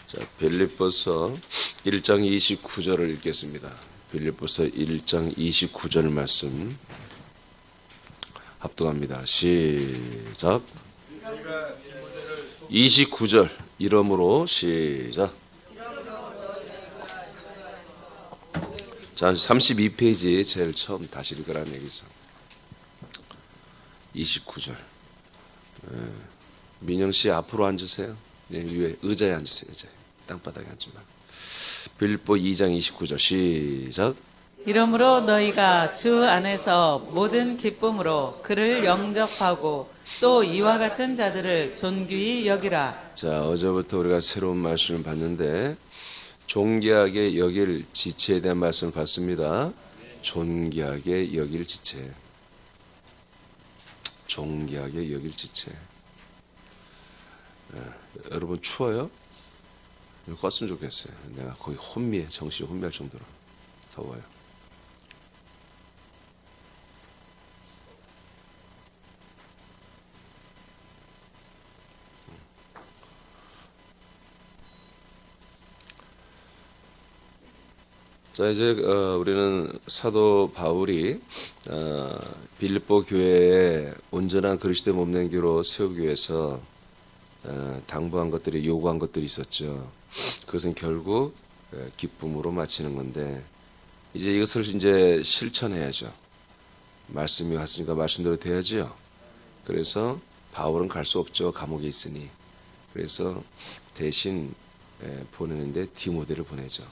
자, 빌립보서 1장 29절을 읽겠습니다. 빌립보서 1장 29절 말씀 합독합니다. 시작. 29절 이러므로 시작. 자, 32페이지 제일 처음 다시 읽으라는 얘기죠. 29절. 민영 씨 앞으로 앉으세요. 네, 위에 의자에 앉으세요. 의자에. 땅바닥에 앉지 마. 빌립보 2장 29절 시작. 이러므로 너희가 주 안에서 모든 기쁨으로 그를 영접하고 또 이와 같은 자들을 존귀히 여기라. 자, 어제부터 우리가 새로운 말씀을 봤는데 존귀하게 여길 지체에 대한 말씀을 봤습니다. 존귀하게 여길 지체. 존귀하게 여길 지체. 여러분 추워요? 이거 껐으면 좋겠어요. 내가 거의 혼미해. 정신이 혼미할 정도로 더워요. 자, 이제 우리는 사도 바울이 빌립보 교회에 온전한 그리스도의 몸된 교로 세우기 위해서 당부한 것들이, 요구한 것들이 있었죠. 그것은 결국 기쁨으로 마치는 건데, 이제 이것을 이제 실천해야죠. 말씀이 왔으니까 말씀대로 돼야지요. 그래서 바울은 갈 수 없죠. 감옥에 있으니. 그래서 대신 보내는데 디모데를 보내죠.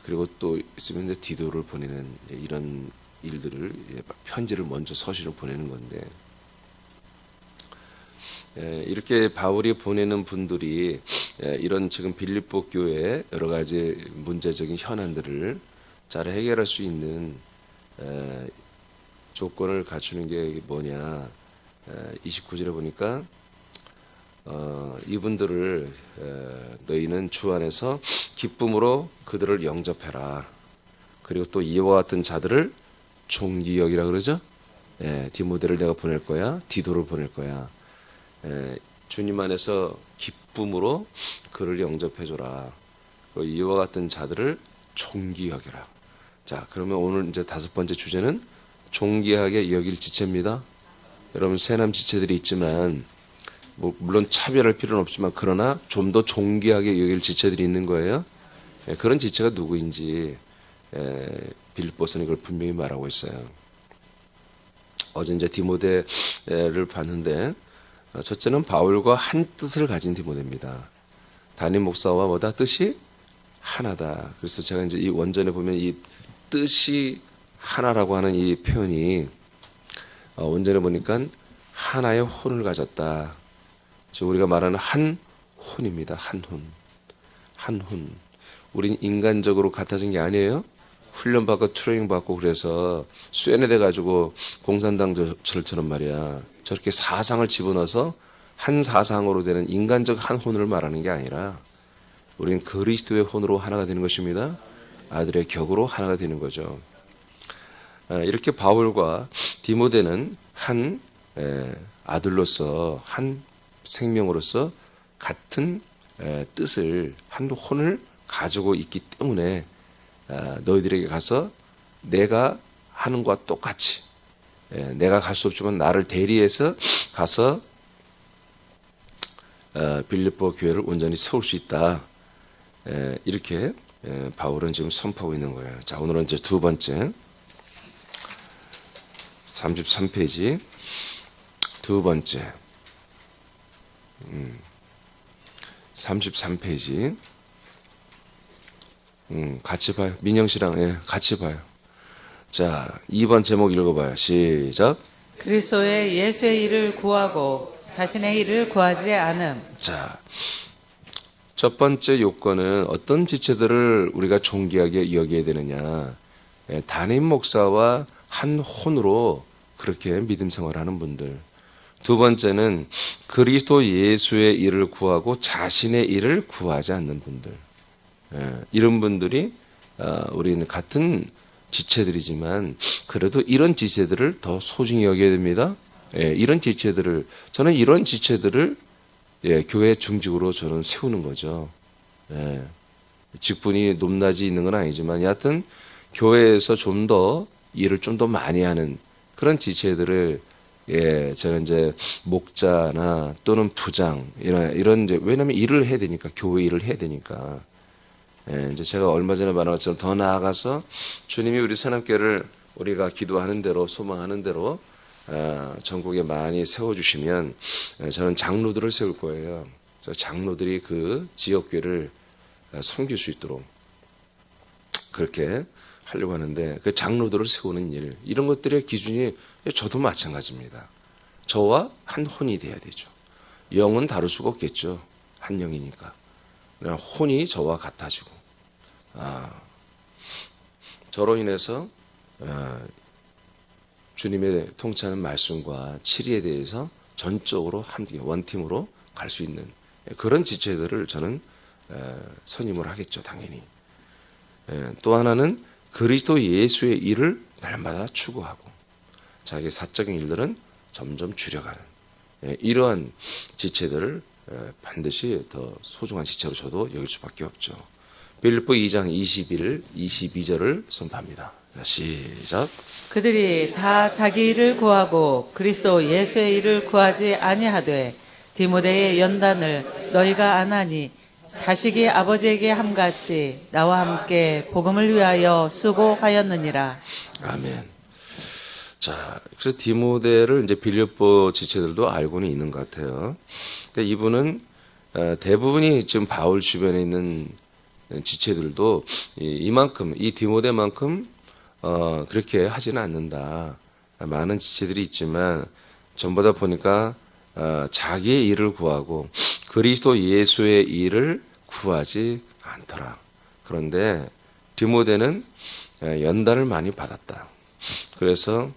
그리고 또 있으면 이제 디도를 보내는 이런 일들을, 편지를 먼저 서신을 보내는 건데, 이렇게 바울이 보내는 분들이 이런 지금 빌립보 교회의 여러 가지 문제적인 현안들을 잘 해결할 수 있는 조건을 갖추는 게 뭐냐. 29절에 보니까 이분들을 너희는 주 안에서 기쁨으로 그들을 영접해라. 그리고 또 이와 같은 자들을 존귀 여기라 그러죠. 디모데를 내가 보낼 거야. 디도를 보낼 거야. 주님 안에서 기쁨으로 그를 영접해줘라. 이와 같은 자들을 존귀 여기라. 자, 그러면 오늘 이제 다섯 번째 주제는 존귀하게 여길 지체입니다. 여러분 세남 지체들이 있지만 물론 차별할 필요는 없지만 그러나 좀 더 존귀하게 여길 지체들이 있는 거예요. 그런 지체가 누구인지 빌립보서는 이걸 분명히 말하고 있어요. 어제 이제 디모데를 봤는데 첫째는 바울과 한 뜻을 가진 디모데입니다. 담임 목사와 뭐다? 뜻이 하나다. 그래서 제가 이제 이 원전에 보면 이 뜻이 하나라고 하는 이 표현이 원전에 보니까 하나의 혼을 가졌다. 즉 우리가 말하는 한 혼입니다. 한 혼. 한 혼. 우린 인간적으로 같아진 게 아니에요. 훈련받고 트레이닝 받고 그래서 쇠뇌돼 가지고 공산당처럼 말이야. 저렇게 사상을 집어넣어서 한 사상으로 되는 인간적 한 혼을 말하는 게 아니라 우리는 그리스도의 혼으로 하나가 되는 것입니다. 아들의 격으로 하나가 되는 거죠. 이렇게 바울과 디모데는 한 아들로서, 한 생명으로서 같은 뜻을, 한 혼을 가지고 있기 때문에 너희들에게 가서 내가 하는 것과 똑같이, 내가 갈 수 없지만 나를 대리해서 가서 빌립보 교회를 온전히 세울 수 있다. 이렇게 바울은 지금 선포하고 있는 거예요. 자, 오늘은 이제 두 번째 33페이지 두 번째 33페이지 같이 봐요. 민영 씨랑 같이 봐요. 자, 2번 제목 읽어봐요. 시작. 그리스도의 예수의 일을 구하고 자신의 일을 구하지 않음. 자, 첫 번째 요건은 어떤 지체들을 우리가 존귀하게 여겨야 되느냐. 담임 목사와 한 혼으로 그렇게 믿음 생활하는 분들. 두 번째는 그리스도 예수의 일을 구하고 자신의 일을 구하지 않는 분들. 이런 분들이 우리는 같은 지체들이지만 그래도 이런 지체들을 더 소중히 여겨야 됩니다. 이런 지체들을, 저는 이런 지체들을 교회 중직으로 저는 세우는 거죠. 예, 직분이 높낮이 있는 건 아니지만 여하튼 교회에서 좀 더 일을 좀 더 많이 하는 그런 지체들을 예, 제가 이제 목자나 또는 부장 이런 이제 왜냐하면 일을 해야 되니까 교회 일을 해야 되니까 예, 이제 제가 얼마 전에 말한 것처럼 더 나아가서 주님이 우리 새남교회를 우리가 기도하는 대로 소망하는 대로 전국에 많이 세워주시면 저는 장로들을 세울 거예요. 장로들이 그 지역교회를 섬길 수 있도록 그렇게 하려고 하는데 그 장로들을 세우는 일 이런 것들의 기준이 저도 마찬가지입니다. 저와 한 혼이 돼야 되죠. 영은 다룰 수가 없겠죠. 한 영이니까. 그냥 혼이 저와 같아지고 저로 인해서 주님의 통치하는 말씀과 치리에 대해서 전적으로 함께 원팀으로 갈 수 있는 그런 지체들을 저는 선임을 하겠죠. 당연히. 또 하나는 그리스도 예수의 일을 날마다 추구하고 자기 사적인 일들은 점점 줄여가는 이러한 지체들을 반드시 더 소중한 지체로 저도 여길 수밖에 없죠. 빌립보 2장 21, 22절을 선포합니다. 시작. 그들이 다 자기 일을 구하고 그리스도 예수의 일을 구하지 아니하되 디모데의 연단을 너희가 안하니 자식이 아버지에게 함같이 나와 함께 복음을 위하여 수고하였느니라. 아멘. 자, 그래서 디모데를 이제 빌립보 지체들도 알고는 있는 것 같아요. 그러니까 이분은 대부분이 지금 바울 주변에 있는 지체들도 이만큼 이 디모데만큼 그렇게 하지는 않는다. 많은 지체들이 있지만 전부 다 보니까 자기의 일을 구하고 그리스도 예수의 일을 구하지 않더라. 그런데 디모데는 연단을 많이 받았다. 그래서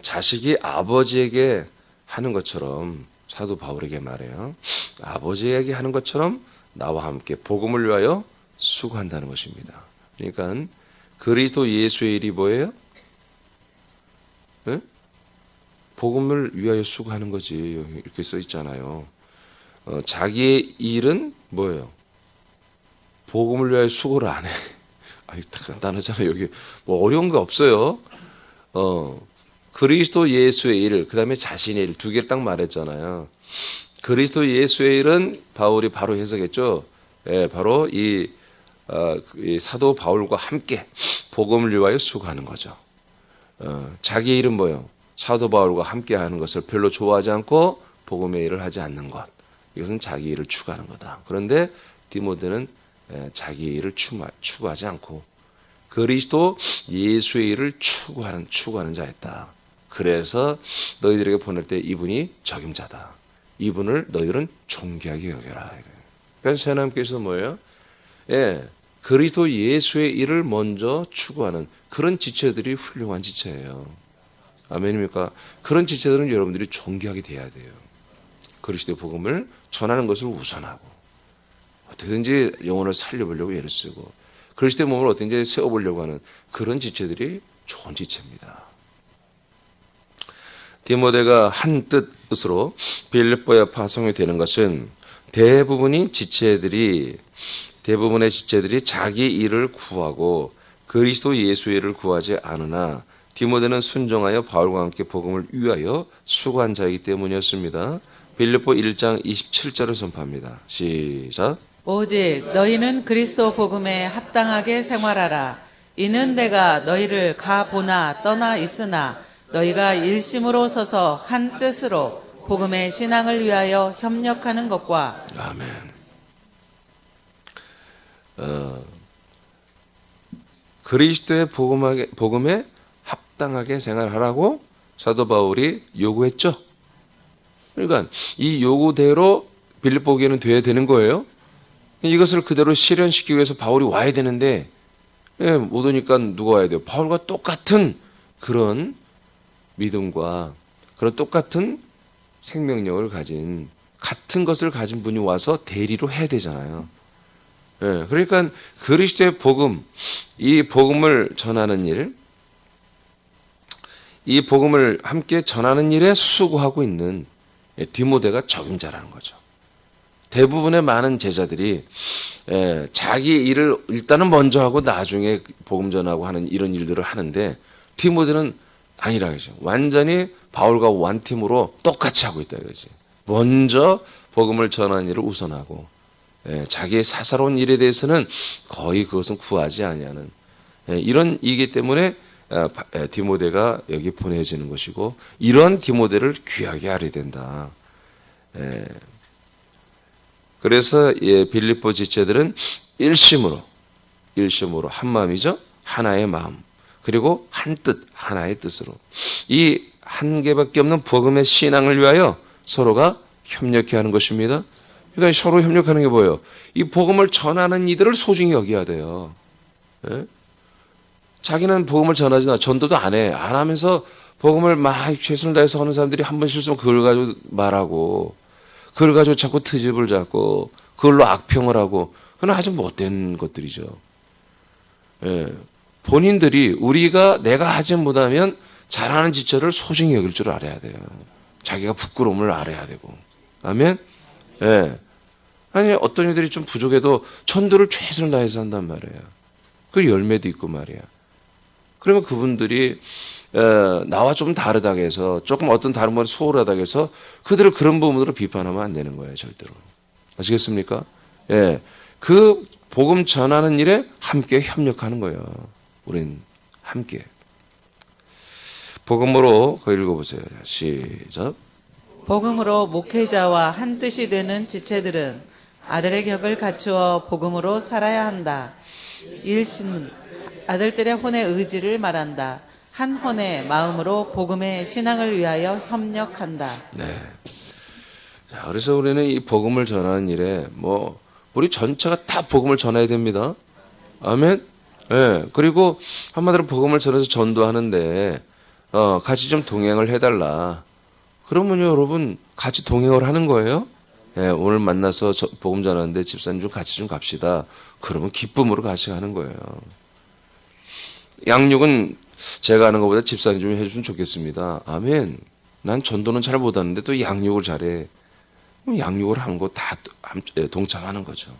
자식이 아버지에게 하는 것처럼 사도 바울에게 말해요. 아버지에게 하는 것처럼 나와 함께 복음을 위하여 수고한다는 것입니다. 그러니까 그리스도 예수의 일이 뭐예요? 네? 복음을 위하여 수고하는 거지. 이렇게 써 있잖아요. 자기의 일은 뭐예요? 복음을 위하여 수고를 안 해. 아니, 간단하잖아요. 여기 뭐 어려운 거 없어요. 그리스도 예수의 일, 그 다음에 자신의 일, 두 개를 딱 말했잖아요. 그리스도 예수의 일은 바울이 바로 해석했죠. 예, 바로 이 사도 바울과 함께 복음을 위하여 수고하는 거죠. 자기의 일은 뭐예요? 사도 바울과 함께 하는 것을 별로 좋아하지 않고 복음의 일을 하지 않는 것. 이것은 자기 일을 추구하는 거다. 그런데 디모데는 자기 일을 추구하지 않고 그리스도 예수의 일을 추구하는 자였다. 그래서 너희들에게 보낼 때 이분이 적임자다. 이분을 너희들은 존귀하게 여겨라. 그러니까 새하나님께서 뭐예요? 예, 그리스도 예수의 일을 먼저 추구하는 그런 지체들이 훌륭한 지체예요. 아멘입니까? 그런 지체들은 여러분들이 존귀하게 돼야 돼요. 그리스도의 복음을 전하는 것을 우선하고 어떻게든지 영혼을 살려보려고 애를 쓰고 그리스도의 몸을 어떻게든지 세워보려고 하는 그런 지체들이 좋은 지체입니다. 디모데가 한 뜻으로 빌립보에 파송이 되는 것은 대부분의 지체들이 자기 일을 구하고 그리스도 예수의 일을 구하지 않으나 디모데는 순종하여 바울과 함께 복음을 위하여 수고한 자이기 때문이었습니다. 빌립보 1장 27절을 선포합니다. 시작. 오직 너희는 그리스도 복음에 합당하게 생활하라. 이는 내가 너희를 가보나 떠나 있으나 너희가 일심으로 서서 한 뜻으로 복음의 신앙을 위하여 협력하는 것과 아멘. 그리스도의 복음에 합당하게 생활하라고 사도 바울이 요구했죠. 그러니까 이 요구대로 빌립보 교회는 돼야 되는 거예요. 이것을 그대로 실현시키기 위해서 바울이 와야 되는데 못 오니까 누가 와야 돼요? 바울과 똑같은 그런 믿음과 그런 똑같은 생명력을 가진 같은 것을 가진 분이 와서 대리로 해야 되잖아요. 그러니까 그리스도의 복음, 이 복음을 전하는 일, 이 복음을 함께 전하는 일에 수고하고 있는 디모데가 적임자라는 거죠. 대부분의 많은 제자들이 자기 일을 일단은 먼저 하고 나중에 복음 전하고 하는 이런 일들을 하는데 디모데는 아니라 그죠. 완전히 바울과 완팀으로 똑같이 하고 있다 이거지. 먼저 복음을 전하는 일을 우선하고 자기의 사사로운 일에 대해서는 거의 그것은 구하지 아니하는 이런 이기 때문에 디모데가 여기 보내지는 것이고 이런 디모데를 귀하게 알아야 된다. 그래서 빌립보 지체들은 일심으로 한 마음이죠. 하나의 마음 그리고 한 뜻 하나의 뜻으로 이 한 개밖에 없는 복음의 신앙을 위하여 서로가 협력해야 하는 것입니다. 그러니까 서로 협력하는 게 뭐예요? 이 복음을 전하는 이들을 소중히 여겨야 돼요. 자기는 복음을 전하지 않아 전도도 안 하면서 복음을 막 최선을 다해서 하는 사람들이 한 번 실수하면 그걸 가지고 말하고 그걸 가지고 자꾸 트집을 잡고 그걸로 악평을 하고 그건 아주 못된 것들이죠. 본인들이 내가 하지 못하면 잘하는 지체를 소중히 여길 줄 알아야 돼요. 자기가 부끄러움을 알아야 되고. 아멘? 아니 어떤 이들이 좀 부족해도 전도를 최선을 다해서 한단 말이에요. 그 열매도 있고 말이야. 그러면 그분들이 나와 좀 다르다고 해서 조금 어떤 다른 분이 소홀하다고 해서 그들을 그런 부분으로 비판하면 안 되는 거예요. 절대로. 아시겠습니까? 그 복음 전하는 일에 함께 협력하는 거예요. 우린 함께. 복음으로 그거 읽어보세요. 시작. 복음으로 목회자와 한 뜻이 되는 지체들은 아들의 격을 갖추어 복음으로 살아야 한다. 일신 아들들의 혼의 의지를 말한다. 한 혼의 마음으로 복음의 신앙을 위하여 협력한다. 네. 자, 그래서 우리는 이 복음을 전하는 일에 우리 전체가 다 복음을 전해야 됩니다. 아멘. 그리고 한마디로 복음을 전해서 전도하는데 같이 좀 동행을 해달라. 그러면요, 여러분 같이 동행을 하는 거예요. 오늘 만나서 복음 전하는데 집사님 좀 같이 좀 갑시다. 그러면 기쁨으로 같이 가는 거예요. 양육은 제가 하는 것보다 집사님 좀 해주면 좋겠습니다. 아멘. 난 전도는 잘 못하는데 또 양육을 잘해. 양육을 하는 거 다 동참하는 거죠.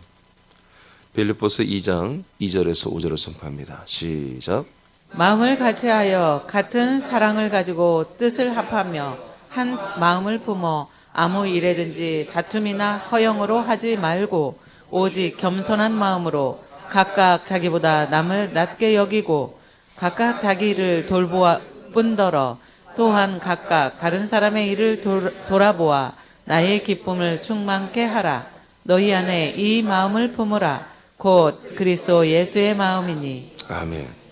빌립보서 2장 2절에서 5절을 선포합니다. 시작. 마음을 같이하여 같은 사랑을 가지고 뜻을 합하며 한 마음을 품어 아무 일에든지 다툼이나 허영으로 하지 말고 오직 겸손한 마음으로 각각 자기보다 남을 낮게 여기고 각각 자기 일을 돌보아 뿐더러 또한 각각 다른 사람의 일을 돌아보아 나의 기쁨을 충만케 하라. 너희 안에 이 마음을 품으라. 곧 그리스도 예수의 마음이니. 아멘.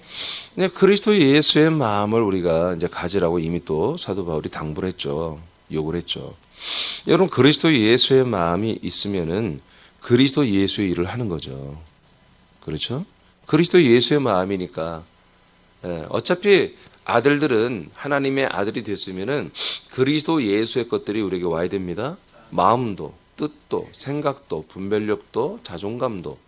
그리스도 예수의 마음을 우리가 이제 가지라고 이미 또 사도 바울이 당부를 했죠. 요구를 했죠. 여러분 그리스도 예수의 마음이 있으면은 그리스도 예수의 일을 하는 거죠. 그렇죠? 그리스도 예수의 마음이니까 어차피 아들들은 하나님의 아들이 됐으면은 그리스도 예수의 것들이 우리에게 와야 됩니다. 마음도, 뜻도, 생각도, 분별력도, 자존감도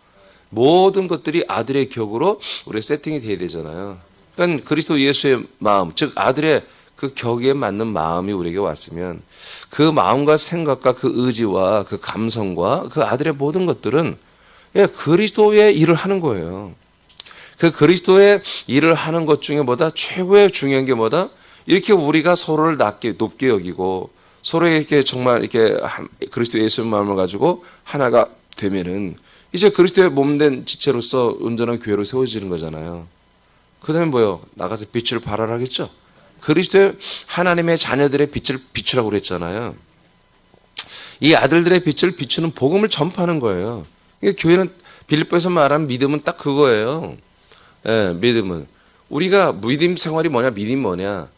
모든 것들이 아들의 격으로 우리가 세팅이 돼야 되잖아요. 그러니까 그리스도 예수의 마음, 즉 아들의 그 격에 맞는 마음이 우리에게 왔으면 그 마음과 생각과 그 의지와 그 감성과 그 아들의 모든 것들은 그리스도의 일을 하는 거예요. 그 그리스도의 일을 하는 것 중에 최고의 중요한 게 이렇게 우리가 서로를 높게 여기고 서로에게 정말 이렇게 그리스도 예수의 마음을 가지고 하나가 되면은 이제 그리스도의 몸된 지체로서 온전한 교회로 세워지는 거잖아요. 그 다음에 나가서 빛을 발하라겠죠? 그리스도의 하나님의 자녀들의 빛을 비추라고 그랬잖아요. 이 아들들의 빛을 비추는 복음을 전파하는 거예요. 교회는 빌립보에서 말하는 믿음은 딱 그거예요. 믿음은. 우리가 믿음 생활이 뭐냐? 믿음이 뭐냐?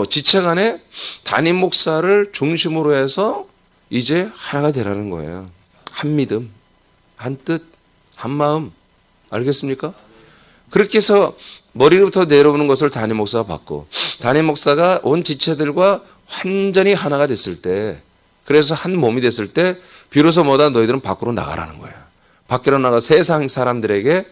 지체 간에 담임 목사를 중심으로 해서 이제 하나가 되라는 거예요. 한 믿음. 한 뜻, 한 마음. 알겠습니까? 그렇게 해서 머리로부터 내려오는 것을 담임 목사가 받고 담임 목사가 온 지체들과 완전히 하나가 됐을 때 그래서 한 몸이 됐을 때 비로소 너희들은 밖으로 나가라는 거야. 밖으로 나가 세상 사람들에게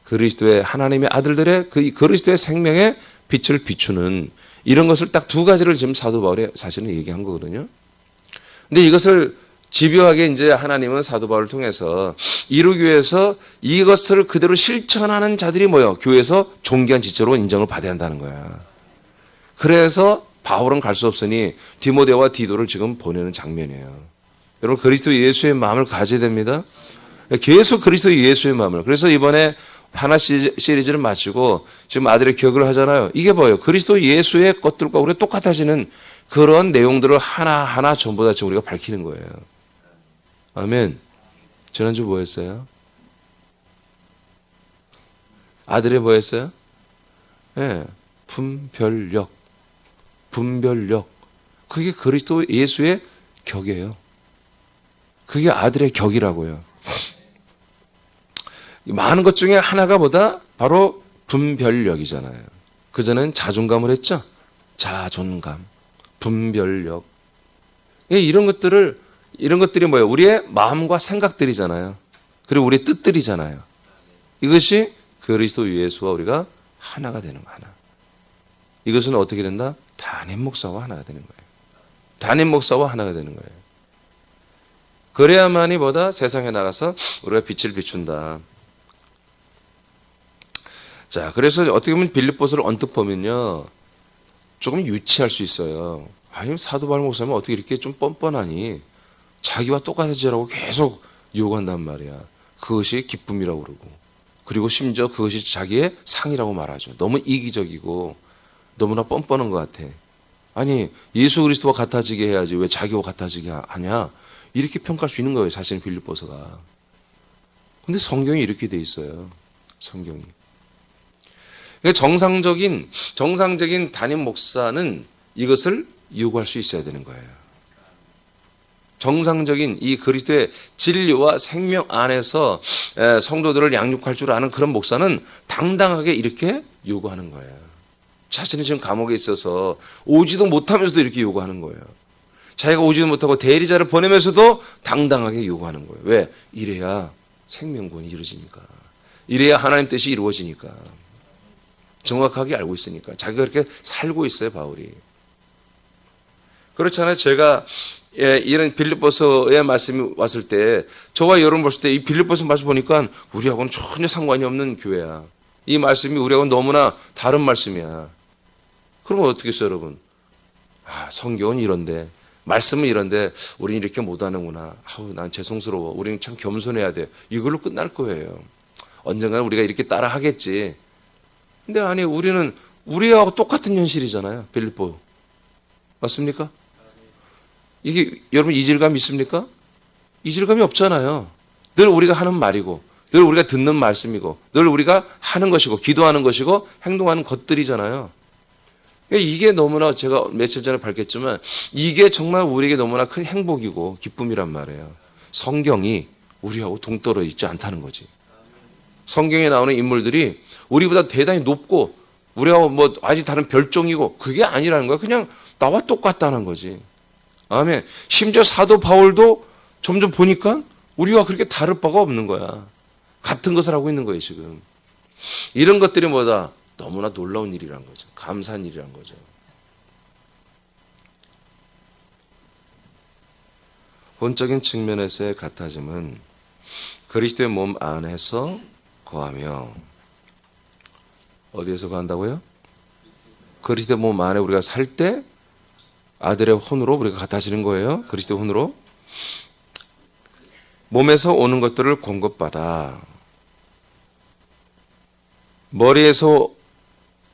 그리스도의 하나님의 아들들의 그 그리스도의 생명의 빛을 비추는 이런 것을 딱 두 가지를 지금 사도 바울이 사실은 얘기한 거거든요. 근데 이것을 집요하게 이제 하나님은 사도 바울을 통해서 이루기 위해서 이것을 그대로 실천하는 자들이 모여 교회에서 존귀한 지체로 인정을 받아야 한다는 거야. 그래서 바울은 갈 수 없으니 디모데와 디도를 지금 보내는 장면이에요. 여러분 그리스도 예수의 마음을 가져야 됩니다. 계속 그리스도 예수의 마음을. 그래서 이번에 하나 시리즈를 마치고 지금 아들의 기억을 하잖아요. 이게 뭐예요? 그리스도 예수의 것들과 우리가 똑같아지는 그런 내용들을 하나하나 전부 다 지금 우리가 밝히는 거예요. 아멘. 지난주 뭐 했어요? 아들의 뭐 했어요? 예. 분별력. 분별력. 그게 그리스도 예수의 격이에요. 그게 아들의 격이라고요. 많은 것 중에 하나가 뭐다? 바로 분별력이잖아요. 그전엔 자존감을 했죠? 자존감, 분별력. 이런 것들이 뭐예요? 우리의 마음과 생각들이잖아요. 그리고 우리의 뜻들이잖아요. 이것이 그리스도 예수와 우리가 하나가 되는 거 하나. 이것은 어떻게 된다? 담임 목사와 하나가 되는 거예요. 담임 목사와 하나가 되는 거예요. 그래야만이 뭐다? 세상에 나가서 우리가 빛을 비춘다. 자, 그래서 어떻게 보면 빌립보서를 언뜻 보면요, 조금 유치할 수 있어요. 아니, 사도 바울 목사님 어떻게 이렇게 좀 뻔뻔하니? 자기와 똑같아지라고 계속 요구한단 말이야. 그것이 기쁨이라고 그러고, 그리고 심지어 그것이 자기의 상이라고 말하죠. 너무 이기적이고 너무나 뻔뻔한 것 같아. 아니, 예수 그리스도와 같아지게 해야지 왜 자기와 같아지게 하냐? 이렇게 평가할 수 있는 거예요, 사실 빌립보서가. 근데 성경이 이렇게 돼 있어요. 성경이. 정상적인 담임 목사는 이것을 요구할 수 있어야 되는 거예요. 정상적인 이 그리스도의 진리와 생명 안에서 성도들을 양육할 줄 아는 그런 목사는 당당하게 이렇게 요구하는 거예요. 자신이 지금 감옥에 있어서 오지도 못하면서도 이렇게 요구하는 거예요. 자기가 오지도 못하고 대리자를 보내면서도 당당하게 요구하는 거예요. 왜? 이래야 생명권이 이루어지니까. 이래야 하나님 뜻이 이루어지니까. 정확하게 알고 있으니까. 자기가 그렇게 살고 있어요, 바울이. 그렇잖아요. 제가 이런 빌립보서의 말씀이 왔을 때 저와 여러분 봤을 때 이 빌립보서 말씀 보니까 우리하고는 전혀 상관이 없는 교회야. 이 말씀이 우리하고는 너무나 다른 말씀이야. 그러면 어떻게 했어요, 여러분? 아, 성경은 이런데, 말씀은 이런데 우리는 이렇게 못하는구나. 아우, 난 죄송스러워. 우리는 참 겸손해야 돼. 이걸로 끝날 거예요. 언젠가는 우리가 이렇게 따라 하겠지. 근데 아니, 우리는 우리하고 똑같은 현실이잖아요. 빌립보. 맞습니까? 이게 여러분 이질감 있습니까? 이질감이 없잖아요. 늘 우리가 하는 말이고, 늘 우리가 듣는 말씀이고, 늘 우리가 하는 것이고, 기도하는 것이고, 행동하는 것들이잖아요. 이게 너무나 제가 며칠 전에 밝혔지만 이게 정말 우리에게 너무나 큰 행복이고 기쁨이란 말이에요. 성경이 우리하고 동떨어져 있지 않다는 거지. 성경에 나오는 인물들이 우리보다 대단히 높고 우리하고 뭐 아주 다른 별종이고 그게 아니라는 거야. 그냥 나와 똑같다는 거지. 아멘. 심지어 사도 바울도 점점 보니까 우리와 그렇게 다를 바가 없는 거야. 같은 것을 하고 있는 거예요, 지금. 이런 것들이 뭐다? 너무나 놀라운 일이란 거죠. 감사한 일이란 거죠. 본적인 측면에서의 같아짐은 그리스도의 몸 안에서 거하며, 어디에서 거한다고요? 그리스도의 몸 안에 우리가 살 때 아들의 혼으로 우리가 같아지는 거예요. 그리스도의 혼으로. 몸에서 오는 것들을 공급받아. 머리에서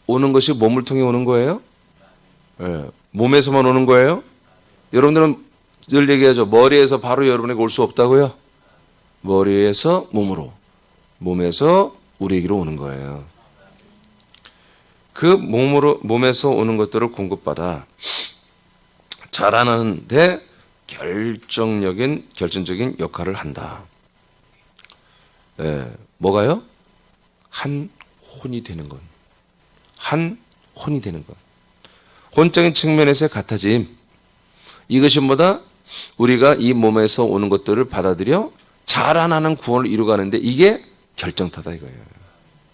오는 것이 몸을 통해 오는 거예요? 네. 몸에서만 오는 거예요? 여러분들은 늘 얘기하죠. 머리에서 바로 여러분에게 올 수 없다고요? 머리에서 몸으로, 몸에서 우리에게로 오는 거예요. 그 몸에서 오는 것들을 공급받아 자라나는데 결정적인 역할을 한다. 네. 뭐가요? 한 혼이 되는 것. 한 혼이 되는 것. 혼적인 측면에서의 같아짐. 이것이 뭐다? 우리가 이 몸에서 오는 것들을 받아들여 자라나는 구원을 이루가는데 이게 결정타다 이거예요.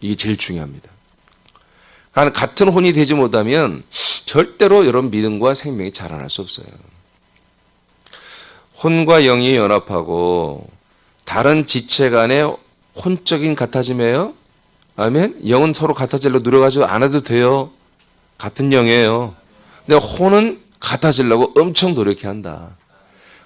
이게 제일 중요합니다. 같은 혼이 되지 못하면 절대로 여러분 믿음과 생명이 자라날 수 없어요. 혼과 영이 연합하고 다른 지체 간의 혼적인 같아짐이에요. 아멘. 영은 서로 같아지려고 노력하지 않아도 돼요. 같은 영이에요. 근데 혼은 같아지려고 엄청 노력해야 한다.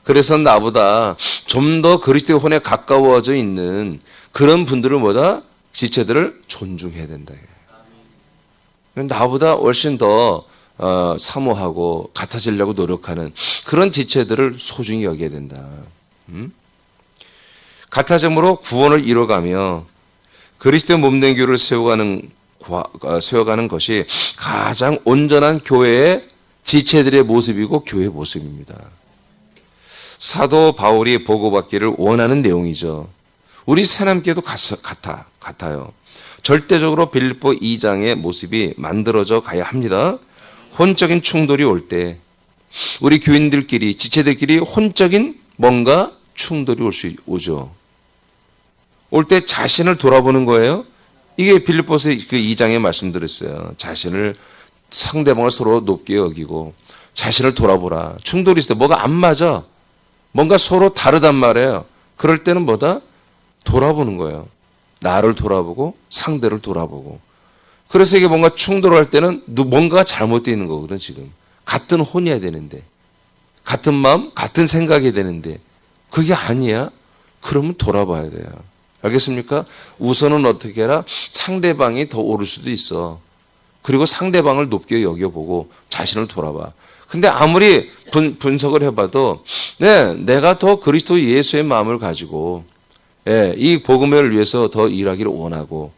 그래서 나보다 좀 더 그리스도의 혼에 가까워져 있는 그런 분들을 뭐다? 지체들을 존중해야 된다. 나보다 훨씬 더 사모하고 같아지려고 노력하는 그런 지체들을 소중히 여겨야 된다. 같아짐으로 구원을 이뤄가며 그리스도의 몸된 교회를 세워가는 것이 가장 온전한 교회의 지체들의 모습이고 교회의 모습입니다. 사도 바울이 보고받기를 원하는 내용이죠. 우리 새남교도 같아요. 절대적으로 빌립보 2장의 모습이 만들어져 가야 합니다. 혼적인 충돌이 올 때 우리 교인들끼리 지체들끼리 혼적인 뭔가 충돌이 오죠. 올 때 자신을 돌아보는 거예요. 이게 빌립보서 그 2장에 말씀드렸어요. 자신을 상대방을 서로 높게 여기고 자신을 돌아보라. 충돌이 있어요. 뭐가 안 맞아. 뭔가 서로 다르단 말이에요. 그럴 때는 뭐다? 돌아보는 거예요. 나를 돌아보고 상대를 돌아보고. 그래서 이게 뭔가 충돌할 때는 뭔가가 잘못되어 있는 거거든 지금. 같은 혼이어야 되는데. 같은 마음, 같은 생각이 되는데 그게 아니야? 그러면 돌아봐야 돼요. 알겠습니까? 우선은 어떻게 해라? 상대방이 더 오를 수도 있어. 그리고 상대방을 높게 여겨보고 자신을 돌아봐. 근데 아무리 분석을 해봐도 내가 더 그리스도 예수의 마음을 가지고 이 복음을 위해서 더 일하기를 원하고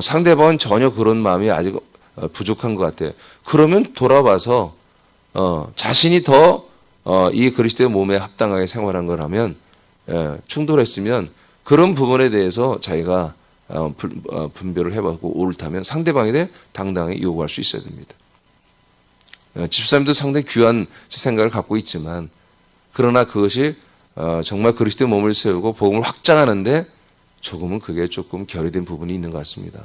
상대방은 전혀 그런 마음이 아직 부족한 것 같아. 그러면 돌아봐서 자신이 더 이 그리스도의 몸에 합당하게 생활한 걸 하면 충돌했으면 그런 부분에 대해서 자기가 분별을 해봤고 옳다면 상대방에 대해 당당히 요구할 수 있어야 됩니다. 집사님도 상당히 귀한 생각을 갖고 있지만 그러나 그것이 정말 그리스도의 몸을 세우고 복음을 확장하는데 조금은 그게 조금 결여된 부분이 있는 것 같습니다.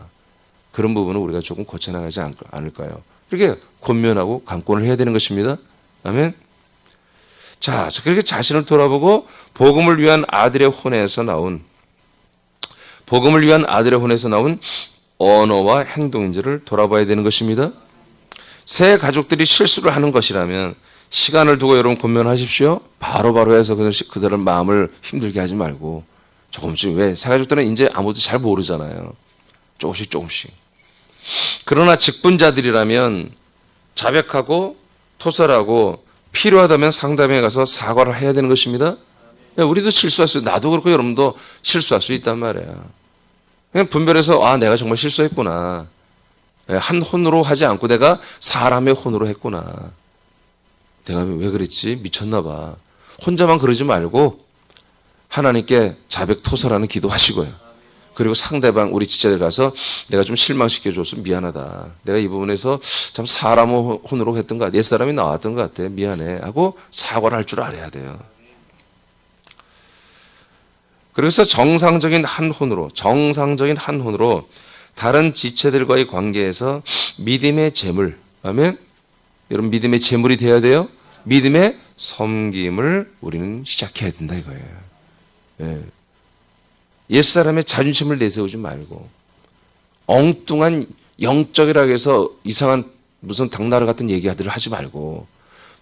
그런 부분은 우리가 조금 고쳐나가지 않을까요? 그렇게 권면하고 강권을 해야 되는 것입니다. 아멘. 자, 그렇게 자신을 돌아보고 복음을 위한 아들의 혼에서 나온 언어와 행동인지를 돌아봐야 되는 것입니다. 새 가족들이 실수를 하는 것이라면 시간을 두고 여러분 권면하십시오. 바로바로 해서 그들의 마음을 힘들게 하지 말고 조금씩. 왜? 새 가족들은 이제 아무도 잘 모르잖아요. 조금씩. 그러나 직분자들이라면 자백하고 토설하고 필요하다면 상담에 가서 사과를 해야 되는 것입니다. 우리도 실수할 수 있어요. 나도 그렇고 여러분도 실수할 수 있단 말이야. 그냥 분별해서 내가 정말 실수했구나. 한 혼으로 하지 않고 내가 사람의 혼으로 했구나. 내가 왜 그랬지? 미쳤나 봐. 혼자만 그러지 말고 하나님께 자백 토설하는 기도하시고요. 그리고 상대방 우리 지체들 가서 내가 좀 실망시켜줘서 미안하다. 내가 이 부분에서 참 사람 혼으로 했던 것 같아. 옛사람이 나왔던 것 같아. 미안해. 하고 사과를 할 줄 알아야 돼요. 그래서 정상적인 한 혼으로 다른 지체들과의 관계에서 믿음의 재물, 아멘? 여러분 믿음의 재물이 되어야 돼요. 믿음의 섬김을 우리는 시작해야 된다 이거예요. 옛사람의 자존심을 내세우지 말고 엉뚱한 영적이라고 해서 이상한 무슨 당나라 같은 얘기들을 하지 말고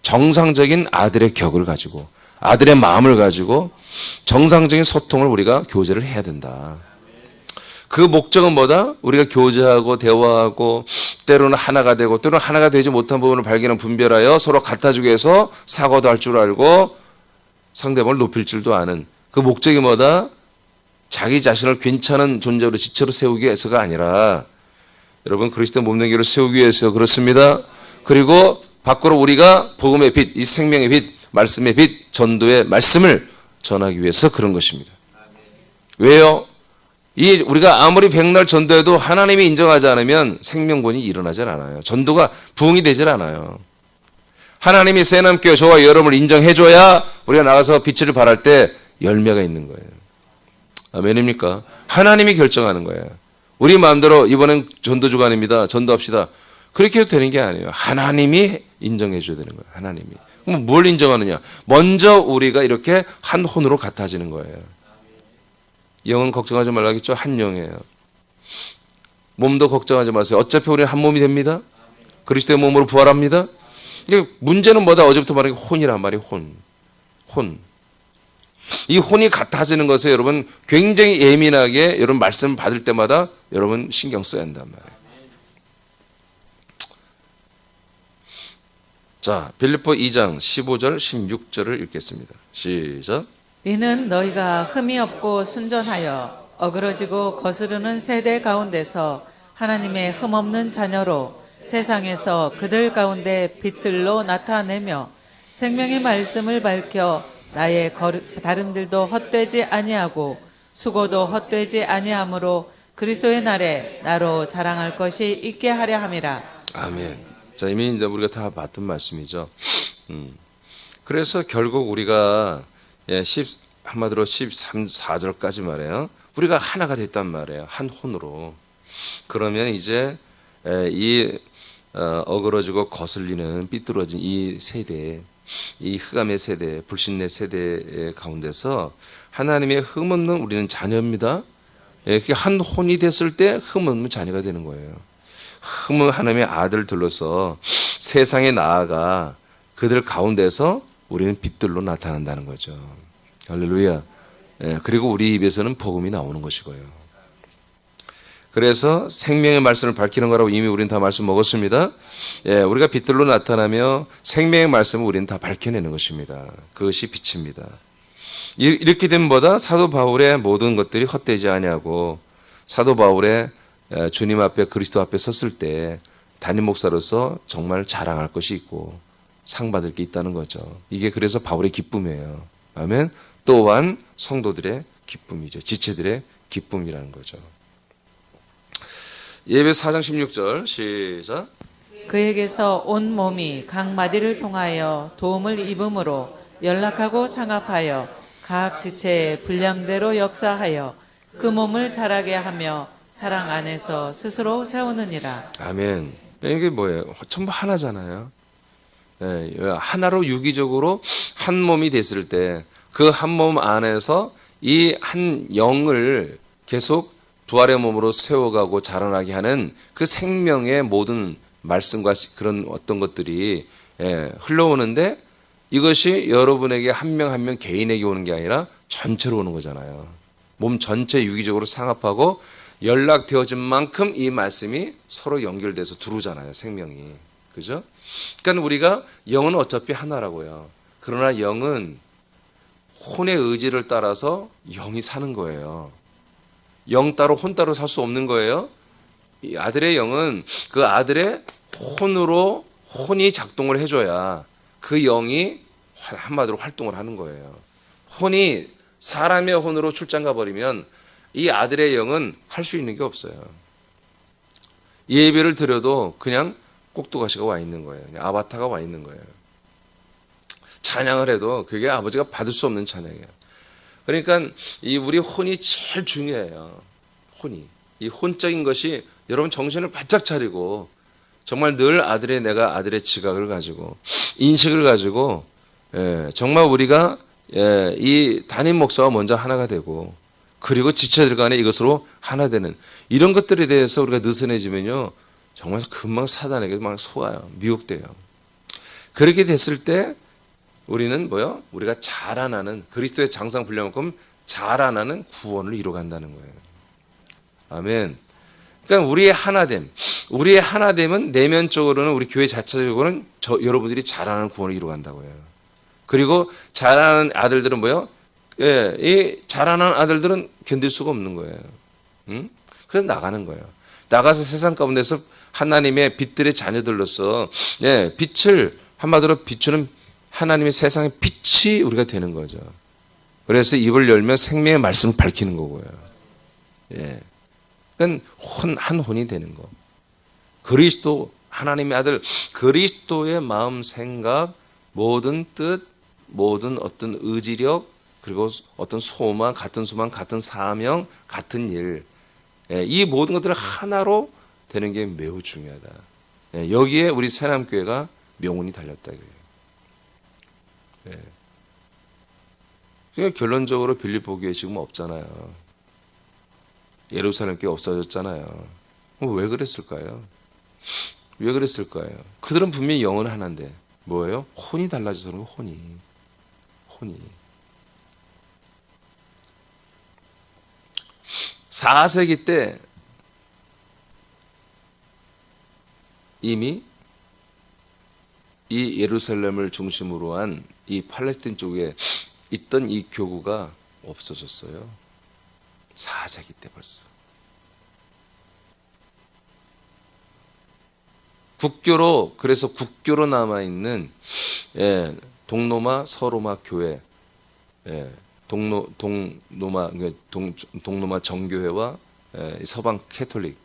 정상적인 아들의 격을 가지고 아들의 마음을 가지고 정상적인 소통을 우리가 교제를 해야 된다. 그 목적은 뭐다? 우리가 교제하고 대화하고 때로는 하나가 되고 때로는 하나가 되지 못한 부분을 발견하고 분별하여 서로 갖다주기 위해서 사과도 할 줄 알고 상대방을 높일 줄도 아는 그 목적이 뭐다? 자기 자신을 괜찮은 존재로 지체로 세우기 위해서가 아니라 여러분 그리스도 몸된 교회를 세우기 위해서 그렇습니다. 그리고 밖으로 우리가 복음의 빛, 이 생명의 빛, 말씀의 빛, 전도의 말씀을 전하기 위해서 그런 것입니다. 왜요? 우리가 아무리 백날 전도해도 하나님이 인정하지 않으면 생명권이 일어나질 않아요. 전도가 부흥이 되질 않아요. 하나님이 새남교회 저와 여러분을 인정해줘야 우리가 나가서 빛을 발할 때 열매가 있는 거예요. 아멘입니까? 하나님이 결정하는 거예요. 우리 마음대로 이번엔 전도 주간입니다. 전도합시다. 그렇게 해도 되는 게 아니에요. 하나님이 인정해 줘야 되는 거예요. 하나님이. 그럼 뭘 인정하느냐? 먼저 우리가 이렇게 한 혼으로 같아지는 거예요. 영은 걱정하지 말라겠죠? 한 영이에요. 몸도 걱정하지 마세요. 어차피 우리는 한 몸이 됩니다. 그리스도의 몸으로 부활합니다. 근데 문제는 뭐다? 어제부터 말한 게 혼이란 말이에요. 혼. 이 혼이 같아지는 것에 여러분 굉장히 예민하게 여러분 말씀 받을 때마다 여러분 신경 써야 한단 말이에요. 자, 빌립보 2장 15절 16절을 읽겠습니다. 시작. 이는 너희가 흠이 없고 순전하여 어그러지고 거스르는 세대 가운데서 하나님의 흠없는 자녀로 세상에서 그들 가운데 빛들로 나타내며 생명의 말씀을 밝혀 나의 다름들도 헛되지 아니하고 수고도 헛되지 아니하므로 그리스도의 날에 나로 자랑할 것이 있게 하려 함이라. 아멘. 자, 이미 이제 우리가 다 봤던 말씀이죠. 그래서 결국 우리가 한마디로 13, 14절까지 말해요. 우리가 하나가 됐단 말이에요. 한 혼으로. 그러면 이제 이 어그러지고 거슬리는 삐뚤어진 이 세대, 이 흑암의 세대, 불신의 세대 가운데서 하나님의 흠없는 우리는 자녀입니다. 이렇게 한 혼이 됐을 때 흠없는 자녀가 되는 거예요. 흠은 하나님의 아들들로서 세상에 나아가 그들 가운데서 우리는 빛들로 나타난다는 거죠. 할렐루야. 그리고 우리 입에서는 복음이 나오는 것이고요. 그래서 생명의 말씀을 밝히는 거라고 이미 우리는 다 말씀 먹었습니다. 우리가 빛들로 나타나며 생명의 말씀을 우리는 다 밝혀내는 것입니다. 그것이 빛입니다. 이렇게 되면 뭐다? 사도 바울의 모든 것들이 헛되지 아니하고 사도 바울의 주님 앞에 그리스도 앞에 섰을 때 담임 목사로서 정말 자랑할 것이 있고 상 받을 게 있다는 거죠. 이게 그래서 바울의 기쁨이에요. 아멘. 또한 성도들의 기쁨이죠. 지체들의 기쁨이라는 거죠. 예배 4장 16절 시작. 그에게서 온 몸이 각 마디를 통하여 도움을 입음으로 연락하고 창합하여 각 지체의 분량대로 역사하여 그 몸을 자라게 하며 사랑 안에서 스스로 세우느니라. 아멘. 이게 뭐예요? 전부 하나잖아요. 하나로 유기적으로 한 몸이 됐을 때 그 한 몸 안에서 이 한 영을 계속 부활의 몸으로 세워가고 자라나게 하는 그 생명의 모든 말씀과 그런 어떤 것들이 흘러오는데 이것이 여러분에게 한 명 한 명 개인에게 오는 게 아니라 전체로 오는 거잖아요. 몸 전체 유기적으로 상합하고 연락되어진 만큼 이 말씀이 서로 연결돼서 들어오잖아요. 생명이. 그죠? 그러니까 우리가 영은 어차피 하나라고요. 그러나 영은 혼의 의지를 따라서 영이 사는 거예요. 영 따로 혼 따로 살 수 없는 거예요. 이 아들의 영은 그 아들의 혼으로 혼이 작동을 해줘야 그 영이 한마디로 활동을 하는 거예요. 혼이 사람의 혼으로 출장 가버리면 이 아들의 영은 할 수 있는 게 없어요. 예배를 드려도 그냥 꼭두가시가 와 있는 거예요. 그냥 아바타가 와 있는 거예요. 찬양을 해도 그게 아버지가 받을 수 없는 찬양이에요. 그러니까 이 우리 혼이 제일 중요해요. 혼이. 이 혼적인 것이 여러분 정신을 바짝 차리고 정말 늘 내가 아들의 지각을 가지고 인식을 가지고 정말 우리가 이 담임 목사와 먼저 하나가 되고 그리고 지체들 간에 이것으로 하나 되는 이런 것들에 대해서 우리가 느슨해지면요 정말 금방 사단에게 막 속아요. 미혹돼요. 그렇게 됐을 때 우리는 뭐요? 우리가 자라나는 그리스도의 장상 분량만큼 자라나는 구원을 이루어간다는 거예요. 아멘. 그러니까 우리의 하나됨은 내면적으로는 우리 교회 자체적으로는 여러분들이 자라나는 구원을 이루어간다고요. 그리고 자라나는 아들들은 뭐요? 이 자라나는 아들들은 견딜 수가 없는 거예요. 그래서 나가는 거예요. 나가서 세상 가운데서 하나님의 빛들의 자녀들로서 빛을 한마디로 비추는 하나님의 세상의 빛이 우리가 되는 거죠. 그래서 입을 열면 생명의 말씀을 밝히는 거고요. 그러니까 한 혼이 되는 거. 그리스도 하나님의 아들 그리스도의 마음 생각 모든 뜻 모든 어떤 의지력 그리고 어떤 소망 같은 사명 같은 일 이 모든 것들을 하나로 되는 게 매우 중요하다. 여기에 우리 새남교회가 명운이 달렸다. 그러니까 결론적으로 빌립보 교회 지금 없잖아요. 예루살렘 교회 없어졌잖아요. 왜 그랬을까요? 왜 그랬을까요? 그들은 분명히 영은 하나인데 뭐예요? 혼이 달라져서 그런 거, 혼이. 4세기 때 이미 이 예루살렘을 중심으로 한 이 팔레스틴 쪽에 있던 이 교구가 없어졌어요. 4세기 때 벌써. 그래서 국교로 남아있는 동로마 서로마 교회, 동로마 정교회와 서방 캐톨릭,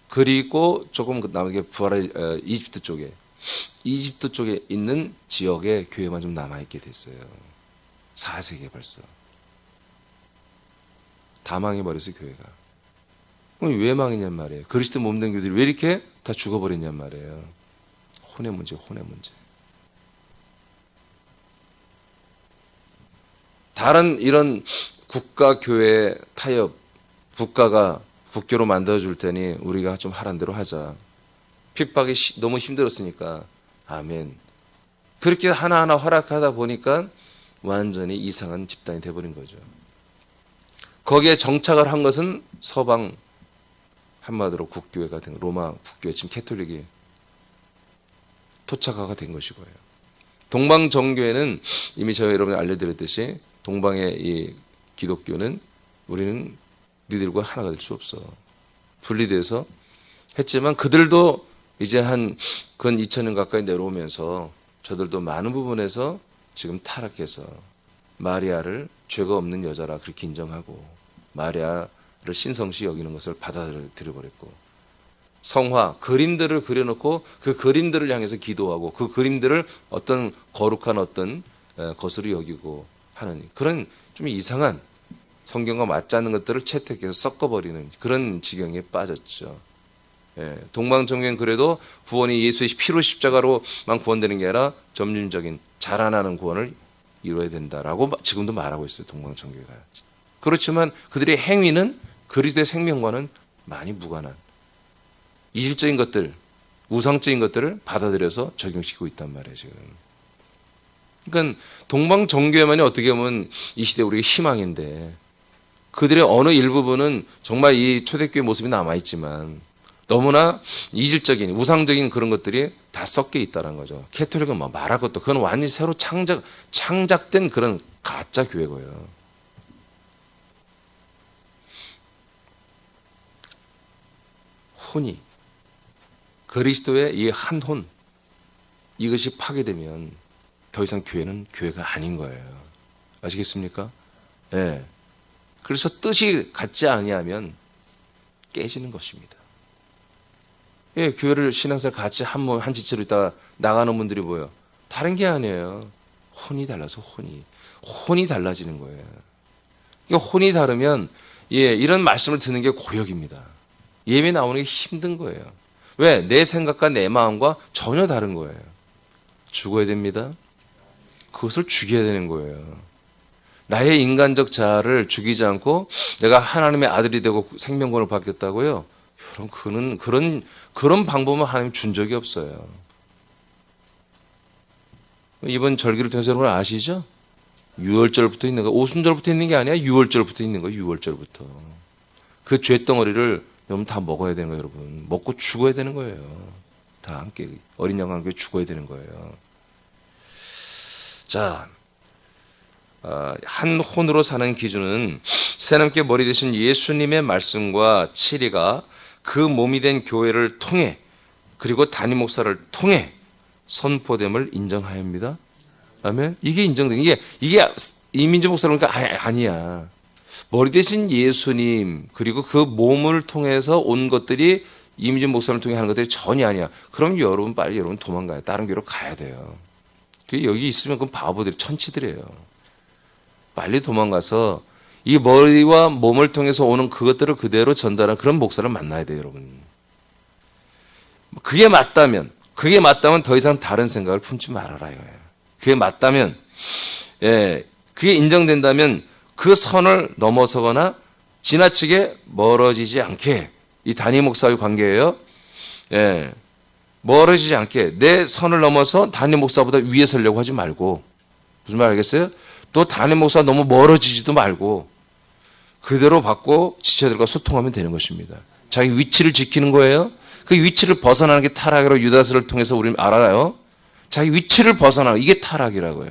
그리고 조금 남게 부활의 이집트 쪽에 있는 지역의 교회만 좀 남아있게 됐어요. 4세기에 벌써. 다 망해버렸어요, 교회가. 그럼 왜 망했냔 말이에요. 그리스도 몸된 교들이 왜 이렇게 다 죽어버렸냔 말이에요. 혼의 문제. 다른 이런 국가 교회 타협, 국가가 국교로 만들어줄 테니 우리가 좀 하란 대로 하자. 핍박이 너무 힘들었으니까. 아멘. 그렇게 하나하나 허락하다 보니까 완전히 이상한 집단이 돼버린 거죠. 거기에 정착을 한 것은 서방, 한마디로 국교회가 된, 로마 국교회, 지금 캐톨릭이 토착화가 된 것이고요. 동방정교회는 이미 제가 여러분이 알려드렸듯이 동방의 이 기독교는 우리는 니들과 하나가 될 수 없어. 분리돼서 했지만 그들도 이제 근 2000년 가까이 내려오면서 저들도 많은 부분에서 지금 타락해서 마리아를 죄가 없는 여자라 그렇게 인정하고 마리아를 신성시 여기는 것을 받아들여버렸고 성화, 그림들을 그려놓고 그 그림들을 향해서 기도하고 그 그림들을 어떤 거룩한 어떤 것으로 여기고 하는 그런 좀 이상한 성경과 맞지 않는 것들을 채택해서 섞어버리는 그런 지경에 빠졌죠. 동방정교회는 그래도 구원이 예수의 피로 십자가로만 구원되는 게 아니라 점진적인 자라나는 구원을 이루어야 된다라고 지금도 말하고 있어요. 동방정교회가. 그렇지만 그들의 행위는 그리스도의 생명과는 많이 무관한 이질적인 것들, 우상적인 것들을 받아들여서 적용시키고 있단 말이에요. 지금. 그러니까 동방정교회만이 어떻게 보면 이 시대 우리의 희망인데 그들의 어느 일부분은 정말 이 초대교회 모습이 남아있지만 너무나 이질적인 우상적인 그런 것들이 다 섞여 있다는 거죠. 캐톨릭은 뭐 말할 것도 그건 완전히 새로 창작된 그런 가짜 교회고요. 혼이 그리스도의 이 한 혼 이것이 파괴되면 더 이상 교회는 교회가 아닌 거예요. 아시겠습니까? 예. 그래서 뜻이 같지 아니하면 깨지는 것입니다. 예, 교회를 신앙생활 같이 한 지체로 있다가 나가는 분들이 뭐예요? 다른 게 아니에요. 혼이 달라서 혼이 달라지는 거예요. 그러니까 혼이 다르면 이런 말씀을 듣는 게 고역입니다. 예배 나오는 게 힘든 거예요. 왜? 내 생각과 내 마음과 전혀 다른 거예요. 죽어야 됩니다. 그것을 죽여야 되는 거예요. 나의 인간적 자아를 죽이지 않고 내가 하나님의 아들이 되고 생명권을 받겠다고요? 여러분, 그런 방법은 하나님 준 적이 없어요. 이번 절기를 통해서 여러분 아시죠? 6월절부터 있는 거, 오순절부터 있는 게 아니야. 6월절부터 있는 거, 6월절부터. 그 죄덩어리를 여러분 다 먹어야 되는 거예요, 여러분. 먹고 죽어야 되는 거예요. 다 함께, 어린 양과 함께 죽어야 되는 거예요. 자, 한 혼으로 사는 기준은 새남께 머리 되신 예수님의 말씀과 치리가 그 몸이 된 교회를 통해 그리고 담임 목사를 통해 선포됨을 인정하여야 합니다. 아멘. 이게 인정된 이게 이민재 목사라니까 아니야. 머리 대신 예수님 그리고 그 몸을 통해서 온 것들이 이민재 목사를 통해 하는 것들이 전혀 아니야. 그럼 여러분 빨리 도망가요. 다른 교회로 가야 돼요. 여기 있으면 그건 바보들이 천치들이에요. 빨리 도망가서 이 머리와 몸을 통해서 오는 그것들을 그대로 전달하는 그런 목사를 만나야 돼요, 여러분. 그게 맞다면 더 이상 다른 생각을 품지 말아라 이거예요. 그게 맞다면, 그게 인정된다면 그 선을 넘어서거나 지나치게 멀어지지 않게, 이 단임 목사의 관계예요. 멀어지지 않게 내 선을 넘어서 단임 목사보다 위에 서려고 하지 말고, 무슨 말 알겠어요? 또 단임 목사 너무 멀어지지도 말고 그대로 받고 지체들과 소통하면 되는 것입니다. 자기 위치를 지키는 거예요. 그 위치를 벗어나는 게 타락이라고 유다서를 통해서 우리는 알아요. 자기 위치를 벗어나는 이게 타락이라고요.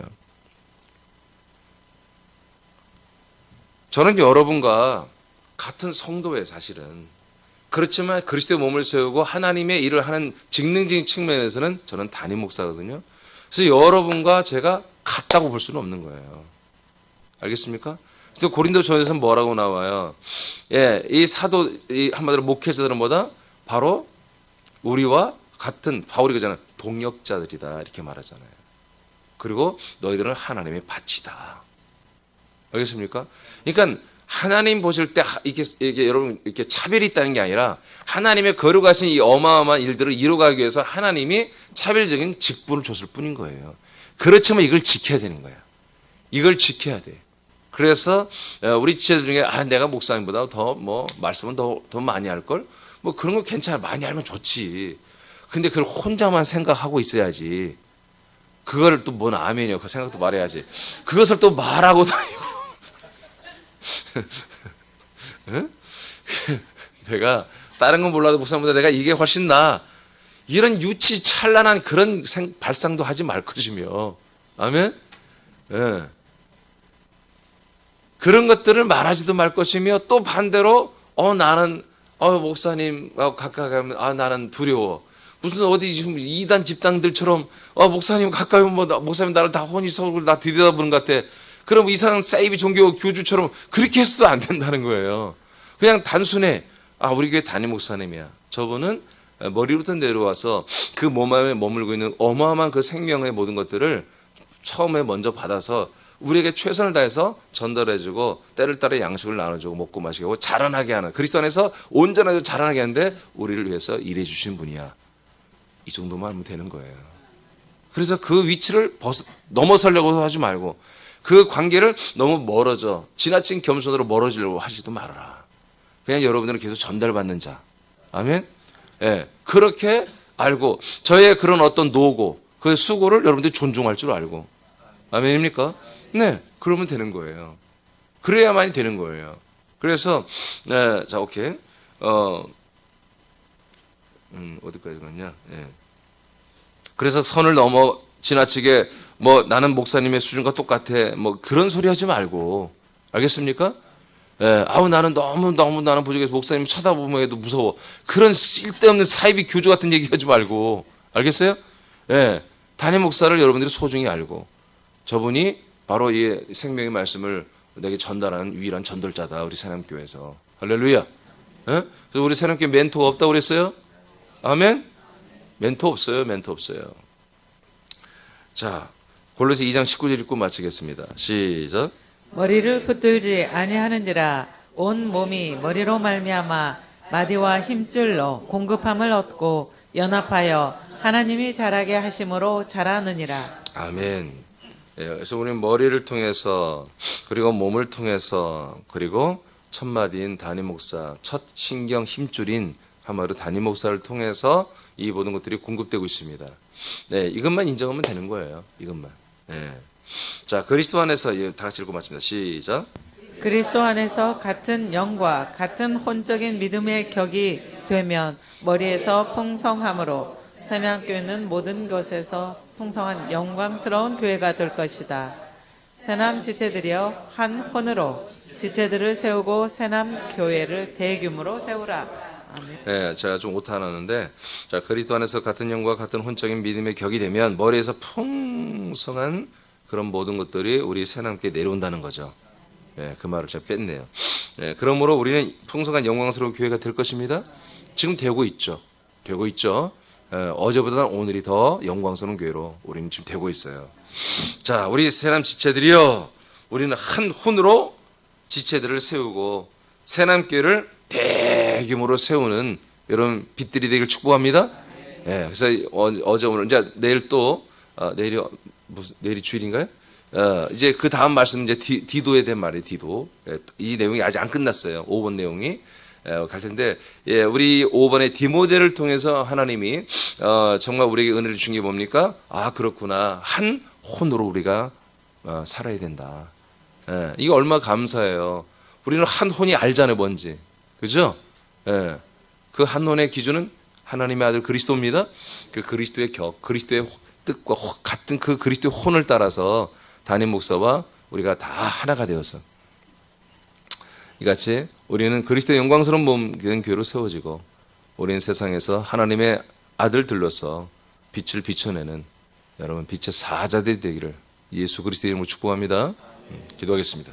저는 여러분과 같은 성도예요, 사실은. 그렇지만 그리스도의 몸을 세우고 하나님의 일을 하는 직능적인 측면에서는 저는 단임 목사거든요. 그래서 여러분과 제가 같다고 볼 수는 없는 거예요. 알겠습니까? 그래서 고린도전에서 뭐라고 나와요? 이 사도, 이 한마디로 목회자들은 뭐다? 바로 우리와 같은, 바울이 그러잖아요. 동역자들이다. 이렇게 말하잖아요. 그리고 너희들은 하나님의 밭이다. 알겠습니까? 그러니까 하나님 보실 때 이게 여러분 이렇게 차별이 있다는 게 아니라 하나님의 거룩하신 이 어마어마한 일들을 이루어가기 위해서 하나님이 차별적인 직분을 줬을 뿐인 거예요. 그렇지만 이걸 지켜야 되는 거야. 이걸 지켜야 돼. 그래서 우리 지체들 중에 내가 목사님보다 더 말씀은 더 많이 할 걸. 그런 거 괜찮아. 많이 알면 좋지. 근데 그걸 혼자만 생각하고 있어야지. 그거를 또 뭔 아멘이요. 그 생각도 말해야지. 그것을 또 말하고 다니고. 내가 다른 건 몰라도 목사님보다 내가 이게 훨씬 나아. 이런 유치 찬란한 그런 발상도 하지 말 것이며. 아멘? 그런 것들을 말하지도 말 것이며 또 반대로 나는 목사님하고 가까이 가면 나는 두려워. 무슨 어디 지금 이단 집단들처럼 목사님 가까이 오면 목사님 나를 다 혼이 서고 나 들여다보는 것 같아. 그럼 이상한 사이비 종교 교주처럼 그렇게 해서도 안 된다는 거예요. 그냥 단순해. 우리 교회 담임 목사님이야. 저분은 머리부터 내려와서 그 몸 안에 머물고 있는 어마어마한 그 생명의 모든 것들을 처음에 먼저 받아서 우리에게 최선을 다해서 전달해주고 때를 따라 양식을 나눠주고 먹고 마시고 하고 자라나게 하는, 그리스도 안에서 온전하게 자라나게 하는데 우리를 위해서 일해 주신 분이야. 이 정도만 하면 되는 거예요. 그래서 그 위치를 넘어서려고 하지 말고 그 관계를 너무 멀어져 지나친 겸손으로 멀어지려고 하지도 말아라. 그냥 여러분들은 계속 전달받는 자. 아멘. 그렇게 알고 저의 그런 어떤 노고, 그 수고를 여러분들이 존중할 줄 알고. 아멘입니까? 네, 그러면 되는 거예요. 그래야만이 되는 거예요. 그래서 자, 오케이. 어디까지 갔냐? 그래서 선을 넘어 지나치게 나는 목사님의 수준과 똑같아. 그런 소리 하지 말고. 알겠습니까? 나는 너무 나는 부족해서 목사님 쳐다보면 해도 무서워. 그런 쓸데없는 사이비 교주 같은 얘기 하지 말고. 알겠어요? 담임 목사를 여러분들이 소중히 알고. 저분이 바로 이 생명의 말씀을 내게 전달하는 유일한 전달자다. 우리 새남교회에서. 할렐루야. 그래서 우리 새남교회 멘토가 없다고 그랬어요? 아멘? 멘토 없어요. 멘토 없어요. 자, 골로새 2장 19절 읽고 마치겠습니다. 시작. 머리를 붙들지 아니하는지라 온 몸이 머리로 말미암아 마디와 힘줄로 공급함을 얻고 연합하여 하나님이 자라게 하심으로 자라느니라. 아멘. 그래서 우리는 머리를 통해서 그리고 몸을 통해서 그리고 첫 마디인 담임 목사, 첫 신경 힘줄인 한마디로 담임 목사를 통해서 이 모든 것들이 공급되고 있습니다. 이것만 인정하면 되는 거예요. 이것만. 자, 그리스도 안에서 다 같이 읽고 마칩니다. 시작. 그리스도 안에서 같은 영과 같은 혼적인 믿음의 격이 되면 머리에서 풍성함으로 새남교회는 모든 것에서 풍성한 영광스러운 교회가 될 것이다. 새남 지체들이여 한 혼으로 지체들을 세우고 새남 교회를 대규모로 세우라. 아멘. 제가 좀 오타나는데, 자, 그리스도 안에서 같은 영과 같은 혼적인 믿음의 격이 되면 머리에서 풍성한 그런 모든 것들이 우리 새남께 내려온다는 거죠. 그 말을 제가 뺐네요. 그러므로 우리는 풍성한 영광스러운 교회가 될 것입니다. 지금 되고 있죠. 되고 있죠. 어제보다는 오늘이 더 영광스러운 교회로 우리는 지금 되고 있어요. 자, 우리 새남 지체들이요, 우리는 한 혼으로 지체들을 세우고 새남교회를 대규모로 세우는 이런 빛들이 되길 축복합니다. 그래서 어제 오늘 이제 내일 또 내일이 무슨 내일이 주일인가요? 이제 그 다음 말씀 이제 디도에 대한 말이에요. 디도. 이 내용이 아직 안 끝났어요. 5번 내용이 갈 텐데, 우리 5번의 디모데를 통해서 하나님이 정말 우리에게 은혜를 준 게 뭡니까? 아, 그렇구나. 한 혼으로 우리가 살아야 된다. 이게 얼마나 감사해요. 우리는 한 혼이 알잖아요, 뭔지. 그죠? 그 한 혼의 기준은 하나님의 아들 그리스도입니다. 그 그리스도의 그리스도의 뜻과 같은 그 그리스도의 혼을 따라서 담임 목사와 우리가 다 하나가 되어서 이같이 우리는 그리스도의 영광스러운 몸 된 교회로 세워지고, 우리는 세상에서 하나님의 아들들로서 빛을 비춰내는 여러분 빛의 사자들이 되기를 예수 그리스도의 이름으로 축복합니다. 기도하겠습니다.